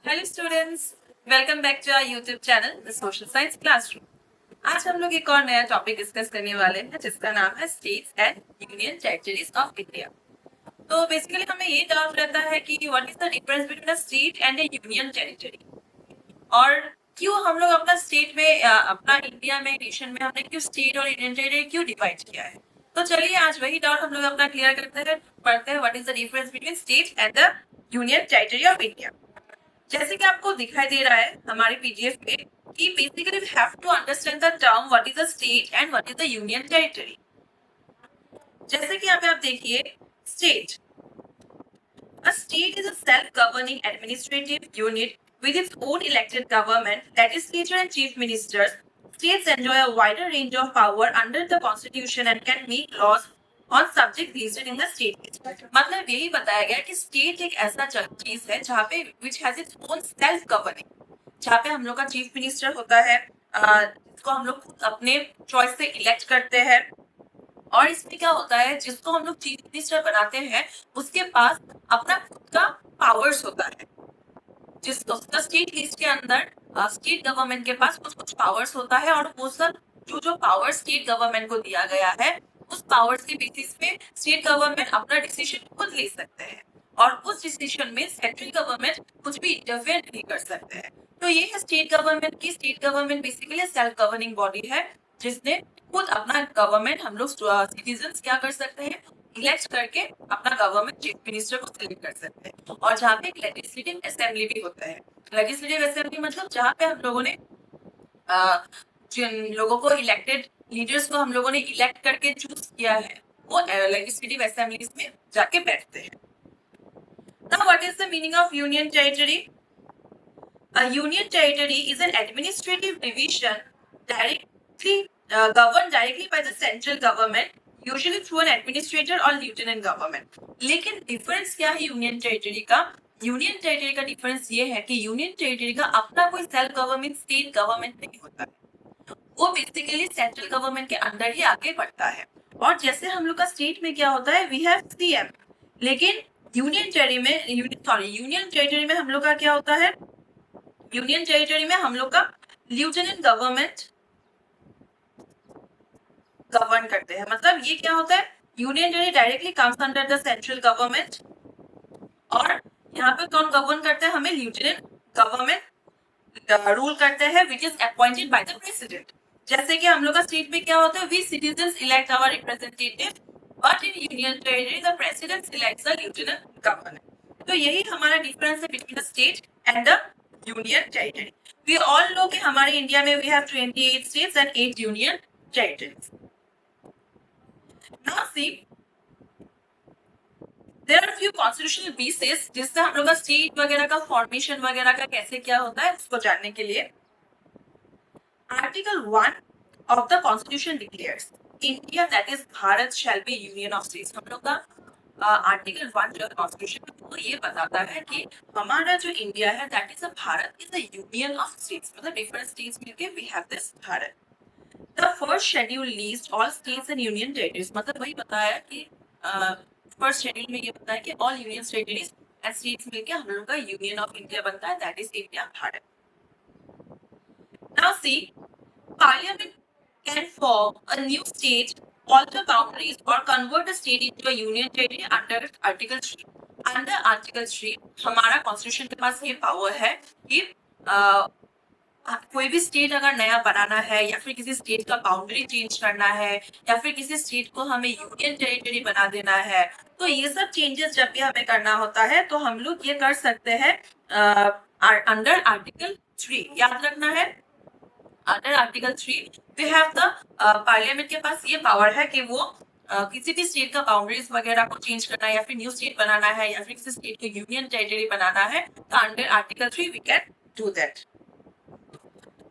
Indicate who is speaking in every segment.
Speaker 1: Hello students, welcome back to our YouTube channel the social science classroom. आज हम लोग एक और नया टॉपिक डिस्कस करने वाले हैं जिसका नाम है states and union territories of India. तो बेसिकली हमें ये डाउट रहता है कि what is the difference between a state and a union territory, और क्यों हम लोग अपना स्टेट में अपना इंडिया में नेशन में हमने क्यों स्टेट और यूनियन टेरिटरी क्यों डिवाइड किया है। तो चलिए आज वही डाउट हम लोग अपना क्लियर करते हैं, पढ़ते हैं what is the difference between state and the union territory of India. जैसे कि आपको दिखाई दे रहा है हमारे पीडीएफ में कि basically we have to understand the term what is the state and what is the union territory. जैसे कि यहाँ पे आप देखिए state, a state is a self-governing administrative unit with its own elected government, legislature and chief ministers. States enjoy a wider range of power under the constitution and can make laws on subject listed in the state list। मतलब यही बताया गया कि state एक ऐसा चीज है जहाँ पे which has its own self governing, जहाँ पे हम लोग का चीफ मिनिस्टर होता है जिसको हम लोग खुद अपने चॉइस से इलेक्ट करते हैं। और इसमें क्या होता है, जिसको हम लोग चीफ मिनिस्टर बनाते हैं उसके पास अपना खुद का पावर्स होता है। जिस उसका स्टेट लिस्ट के अंदर स्टेट गवर्नमेंट के पास कुछ कुछ पावर्स होता है, और वो सब जो पावर स्टेट गवर्नमेंट को दिया गया है उस पावर्स के बेसिस पे स्टेट गवर्नमेंट अपना डिसीजन खुद ले सकते हैं, और उस डिसीजन में सेंट्रल गवर्नमेंट कुछ भी इंटरफेयर नहीं कर सकते हैं। तो ये है स्टेट गवर्नमेंट की। State government basically self governing body है जिसने खुद अपना गवर्नमेंट हम लोग सिटीजन्स क्या कर सकते हैं, इलेक्ट करके अपना गवर्नमेंट चीफ मिनिस्टर को सिलेक्ट कर सकते हैं। और जहाँ पे एक लेजिस्लेटिव असेंबली भी होता है। लेजिस्लेटिव असेंबली मतलब जहाँ पे हम लोगों ने जिन लोगों को इलेक्टेड लीडर्स को हम लोगों ने इलेक्ट करके चूज किया है वो लेजिस्लेटिव असेंबलीज में जाके बैठते हैं। Now, what is the meaning of union territory? A union territory is an administrative division governed directly by the central government, usually through an administrator or lieutenant government। लेकिन difference क्या है union territory का? Union territory का difference ये है कि union territory का अपना कोई सेल्फ गवर्नमेंट स्टेट गवर्नमेंट नहीं होता है, वो बेसिकली सेंट्रल गवर्नमेंट के अंदर ही आगे बढ़ता है। और जैसे हम लोग का स्टेट में क्या होता है, वी हैव सीएम, लेकिन यूनियन टेरिटरी में हम लोग का क्या होता है, यूनियन टेरिटरी में हम लोग का लिeutenant गवर्नमेंट गवर्न करते हैं। मतलब ये क्या होता है, union territory directly comes under the central government, और यहाँ पे कौन गवर्न करते हैं, हमें लिeutenant गवर्नमेंट रूल करते हैं which is appointed by the president. जैसे कि हम लोग का स्टेट में क्या होता है, we citizens elect our representative, but in union territory the president selects the lieutenant governor. तो यही हमारा डिफरेंस है between the state and the union territory. We all know कि हमारे इंडिया में we have 28 states and 8 union territories. Now see there are few constitutional basis जिससे हम लोग का स्टेट वगैरह का फॉर्मेशन वगैरह का कैसे क्या होता है उसको जानने के लिए। Article 1 of the Constitution declares India, that is Bharat, shall be union of states। हम लोग का आर्टिकल 1 जो कॉन्स्टिट्यूशन वो ये बताता है कि हमारा जो इंडिया है that is a Bharat is a union of states, मतलब डिफरेंट स्टेट्स मिलके we have this Bharat. The first schedule list all states and union territories, मतलब वही बताया कि फर्स्ट शेड्यूल में ये बताया कि all union territories and states मिलके हम लोग का यूनियन ऑफ इंडिया बनता है, that is India Bharat. Now see, Parliament can form a new state, alter boundaries, or convert a state into a union territory under Article 3। Under Article 3 हमारा constitution के पास ये पावर है कि कोई भी स्टेट अगर नया बनाना है या फिर किसी स्टेट का बाउंड्री चेंज करना है या फिर किसी स्टेट को हमें यूनियन टेरिटरी बना देना है, तो ये सब चेंजेस जब भी हमें करना होता है तो हम लोग ये कर सकते हैं अंडर आर्टिकल 3। याद रखना है under article 3 we have the parliament के पास ये पावर है कि वो किसी भी स्टेट का बाउंड्रीज वगैरह को चेंज करना है या फिर न्यू स्टेट बनाना है या फिर किसी स्टेट को यूनियन टेरिटरी बनाना है, तो under article 3 we can do that.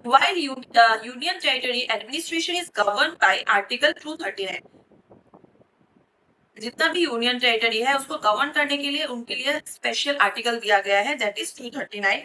Speaker 1: While union territory administration is governed by Article 239, जितना भी यूनियन टेरिटरी है उसको गवर्न करने के लिए उनके लिए स्पेशल आर्टिकल दिया गया है that is 239,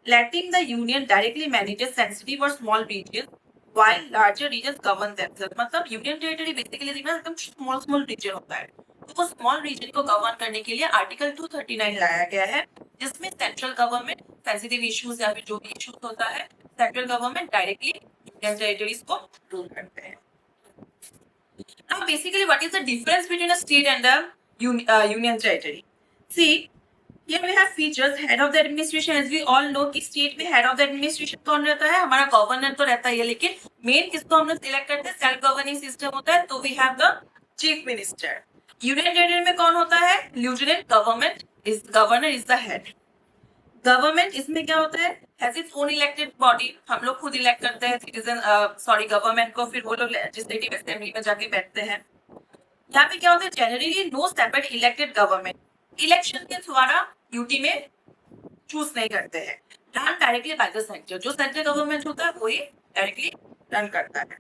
Speaker 1: letting the union directly manages sensitive or small regions while larger regions govern themselves। मतलब यूनियन टेरिटरी बेसिकली देखना एकदम स्मॉल रीजन होता है, तो वो स्मॉल रीजन को गवर्न करने के लिए आर्टिकल 239 लाया गया है जिसमें सेंट्रल गवर्नमेंट सेंसिटिव इश्यूज या फिर जो भी इश्यूज होता है central government directly union territories को रूल करते हैं. Now basically what is the difference between a state and a union territory? See, here we have features. Head of the administration, as we all know कि state में head of the administration कौन रहता है, हमारा governor तो रहता ही है, लेकिन मेन किसको हम लोग सिलेक्ट करते हैं, सेल्फ गवर्निंग सिस्टम होता है, तो we have the chief minister. Union territory में कौन होता है, lieutenant governor is the head. Government इसमें क्या होता है, has its own elected body, हम लोग खुद इलेक्ट करते हैं गवर्नमेंट को, फिर वो लोग लेजिस्लेटिव असेंबली में जाके बैठते हैं. यहाँ पे क्या होता है, generally no separate elected government, election के द्वारा यूटी में चूज नहीं करते हैं, run directly by the centre. जो सेंट्रल गवर्नमेंट होता है वही डायरेक्टली रन करता है.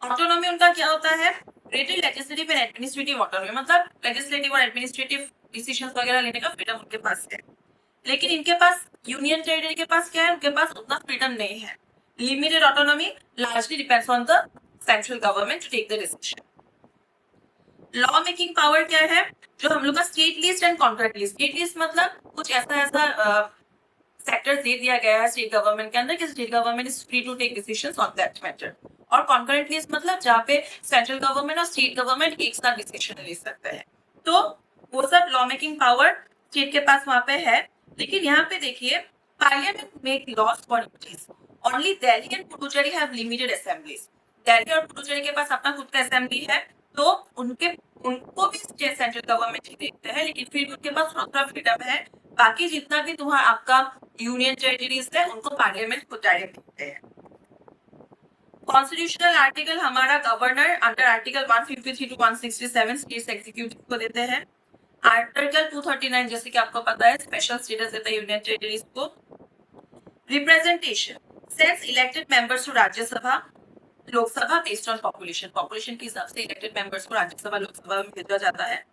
Speaker 1: ऑटोनॉमी उनका क्या होता है, greater legislative and administrative autonomy, मतलब लेजिस्लेटिव और एडमिनिस्ट्रेटिव डिसीजंस वगैरह लेने का फ्रीडम उनके पास है. लेकिन इनके पास यूनियन टेरिटरी के पास क्या है, उनके पास उतना फ्रीडम नहीं है. Limited autonomy, largely depends on the central government to take the decision. Law making power क्या है, जो हम लोग का state list and contract list. State list मतलब कुछ ऐसा सेक्टर्स दे दिया गया है स्टेट गवर्नमेंट के अंदर कि state government is free to take decisions on that matter. और कॉन्करेंट लिस्ट मतलब जहाँ पे सेंट्रल गवर्नमेंट और स्टेट गवर्नमेंट एक साथ डिसीजन ले सकते हैं. तो वो सब लॉ मेकिंग पावर स्टेट के पास वहां पे है. लेकिन यहाँ पे देखिए, parliament make laws for UTs. Only Delhi and Puducherry have limited assemblies. Delhi और पुडुचेरी के पास अपना खुद का असेंबली है, तो उनको भी सेंट्रल गवर्नमेंट ही देखते हैं, लेकिन फिर उनके पास थोड़ा फ्रीडम है. बाकी जितना भी तुम्हारा आपका यूनियन टेरिटरीज है उनको पार्लियामेंट खुद डायरेक्ट देखते हैं. कॉन्स्टिट्यूशनल आर्टिकल हमारा governor under article 153 to 167 states executive को देते हैं. आर्टिकल 239 जैसे कि आपको पता है स्पेशल स्टेटस देता है यूनियन टेरिटरीज को. Representation sense elected members to Rajya Sabha Lok Sabha based on population. Population के हिसाब से इलेक्टेड मेंबर्स को राज्यसभा लोकसभा में भेजा जाता है.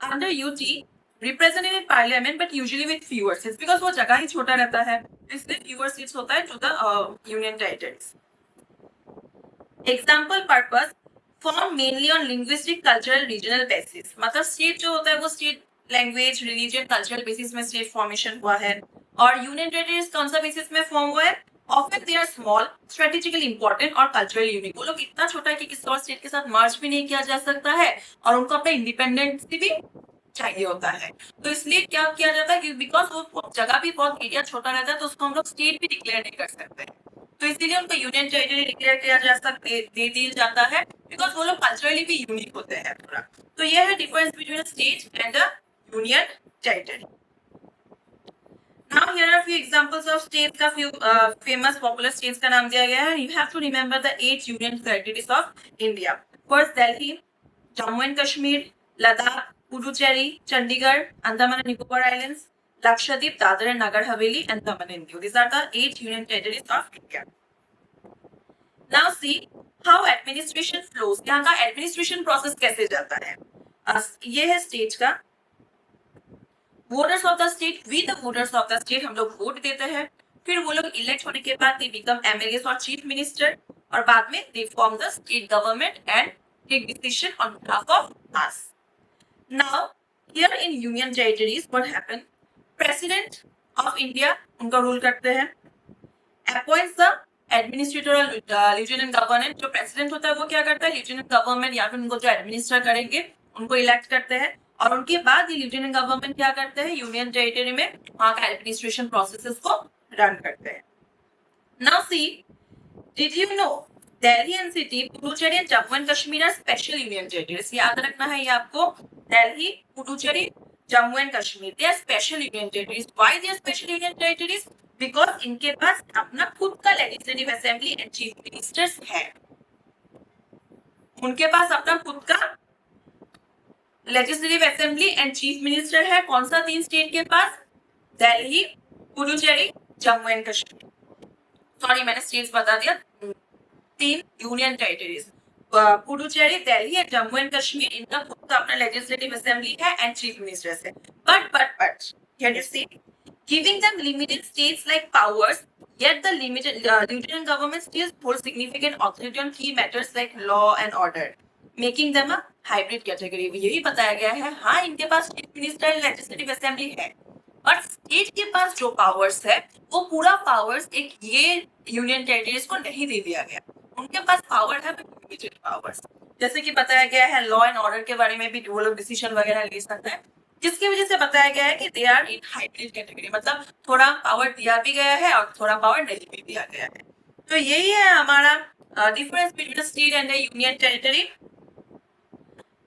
Speaker 1: Under UT represented in parliament but usually with fewer seats because वो जगह ही छोटा रहता है, इसलिए fewer seats होता है to the union territories. Example purpose form mainly on linguistic cultural regional basis. मतलब state जो होता है वो state language religion cultural basis में state formation हुआ है, और union territories कौन सा basis में form हुआ है, often they are small strategically important और culturally unique. वो लोग इतना छोटा है कि किसी और state के साथ merge भी नहीं किया जा सकता है और उनको अपना इंडिपेंडेंस भी चाहिए होता है. तो इसलिए क्या किया जाता है कि बिकॉज वो जगह भी बहुत एरिया छोटा रहता है तो उसको हम लोग स्टेट भी डिक्लेयर नहीं कर सकते, तो इसीलिए उनको यूनियन टेरिटरी डिक्लेयर किया जा सकता दे दिया जाता है, बिकॉज वो लोग कल्चरली भी यूनिक होते हैं पूरा. तो ये है difference between state and the union territory. Now here are few examples of states का फ्यू फेमस पॉपुलर स्टेट्स का नाम दिया गया है. You have to remember the 8 union territories of India. First Delhi, Jammu and Kashmir, Ladakh, Puducherry, Chandigarh, Andaman and Nicobar Islands, Lakshadweep, Dadar and Nagar Haveli, and Daman and Diu. These are the 8 union territories of India. Now see how administration flows. यहाँ का administration process कैसे जाता है. ये है state का. Voters of the state, we the voters of the state हम लोग वोट देते हैं. फिर वो लोग इलेक्ट होने के बाद they become MLAs और चीफ मिनिस्टर, और बाद में they form the state government and take decision on behalf of us. Now, here in union territories, what happened? President of India उनका रूल करते हैं. Appoints the administrator और lieutenant governor. जो president होता है वो क्या करता है, lieutenant government या फिर उनको जो administer करेंगे उनको elect करते हैं, और उनके बाद ये lieutenant government क्या करते हैं, union territory में वहाँ का administration processes को run करते हैं. Now see, did you know Delhi NCT, Puducherry and Jammu and Kashmir are special union territories. याद रखना है ये आपको. Delhi, Puducherry, Jammu and Kashmir, they are special union territories. Why they are special union territories? Because इनके पास अपना खुद का legislative assembly and chief ministers है. उनके पास अपना खुद का legislative assembly and chief minister है. कौन सा 3 स्टेट के पास? दिल्ली, पुडुचेरी, जम्मू एंड कश्मीर. सॉरी मैंने स्टेट्स बता दिया. 3 यूनियन टेरिटरीज, पुडुचेरी, दिल्ली और जम्मू एंड कश्मीर, इनका खुद का अपना लेजिस्लेटिव असेंबली है एंड चीफ मिनिस्टर्स है. But here you see giving them limited states like powers, yet the limited lieutenant government still holds significant authority on key matters like law and order, making them a hybrid category. यही बताया गया है. हाँ, इनके पास chief minister legislative assembly है, और state के पास जो पावर्स है वो पूरा पावर्स एक ये यूनियन टेरिटरीज को नहीं दे दिया गया। उनके पास पावर है लिमिटेड पावर्स। जैसे कि बताया गया है लॉ एंड ऑर्डर के बारे में भी वो लोग डिसीजन वगैरह ले सकता है, जिसकी वजह से बताया गया है कि they are in hybrid category, मतलब थोड़ा पावर दिया भी गया है और थोड़ा पावर नहीं भी दिया गया है। तो यही है हमारा difference between state and union territory.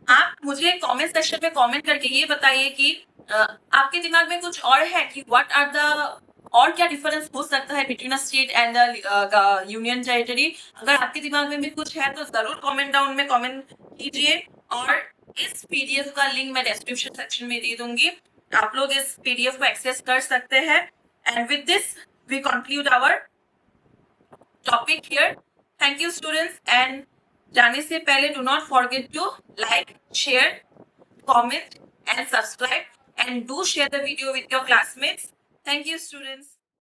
Speaker 1: आप मुझे कमेंट सेक्शन में कमेंट करके ये बताइए कि आपके दिमाग में कुछ और है कि व्हाट आर द और क्या डिफरेंस हो सकता है between a state and the union territory. अगर आपके दिमाग में भी कुछ है तो जरूर कमेंट डाउन में कमेंट कीजिए, और इस पीडीएफ का लिंक मैं डिस्क्रिप्शन सेक्शन में दे दूंगी, आप लोग इस पीडीएफ को एक्सेस कर सकते हैं। And with this we conclude our topic here. Thank you students, and जाने से पहले do not forget to like, share, comment and subscribe, and do share the video with your classmates. Thank you students.